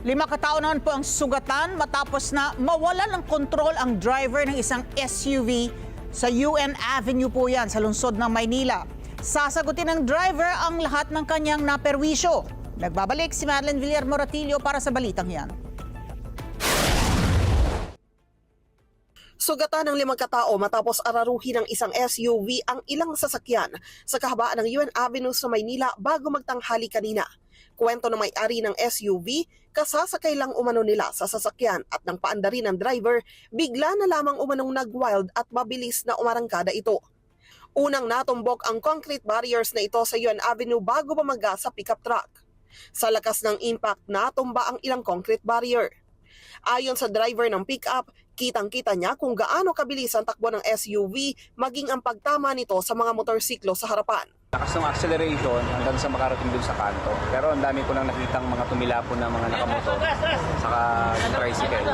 5 katao naman po ang sugatan matapos na mawalan ng kontrol ang driver ng isang SUV sa UN Avenue po yan sa lungsod ng Maynila. Sasagutin ng driver ang lahat ng kanyang naperwisyo. Nagbabalik si Madeline Villar-Moratillo para sa balitang yan. Sugatan ng 5 katao matapos araruhin ng isang SUV ang ilang sasakyan sa kahabaan ng UN Avenue sa Maynila bago magtanghali kanina. Kwento ng may-ari ng SUV, kasasakay lang umano nila sa sasakyan at nang paanda rin ng driver, bigla na lamang umanong nag-wild at mabilis na umarangkada ito. Unang natumbok ang concrete barriers na ito sa UN Avenue bago bumaga sa pickup truck. Sa lakas ng impact, natumba ang ilang concrete barrier. Ayon sa driver ng pickup, kitang-kita niya kung gaano kabilis ang takbo ng SUV maging ang pagtama nito sa mga motorsiklo sa harapan. Lakas ng acceleration hanggang sa makarating dun sa kanto. Pero ang dami ko nang nakitang mga tumilapon na mga nakamotor saka tricycle,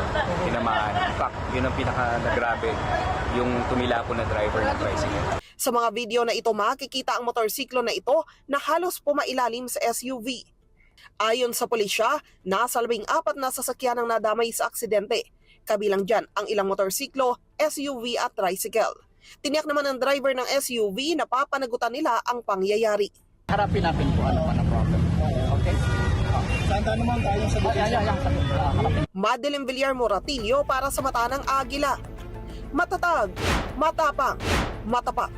tinamaan. In fact, yun ang pinaka-nagrabe, yung tumilapon na driver ng tricycle. Sa mga video na ito, makikita ang motorsiklo na ito na halos pumailalim sa SUV. Ayon sa pulisya, nasa 14 na sasakyan ang nadamay sa aksidente. Kabilang dyan ang ilang motorsiklo, SUV at tricycle. Tiniyak naman ng driver ng SUV na papanagutan nila ang pangyayari. Harapin natin kung ano pa na problem. Okay? Saan naman tayo sa harapin. Madeline Villar-Moratillo para sa Mata ng Agila. Matatag, matapang, matapat.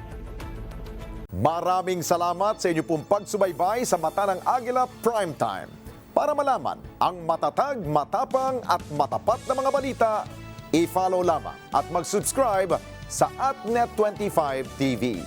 Maraming salamat sa inyo pong pagsubaybay sa Mata ng Agila Primetime. Para malaman ang matatag, matapang at matapat na mga balita, i-follow lamang at mag-subscribe sa AtNet25 TV.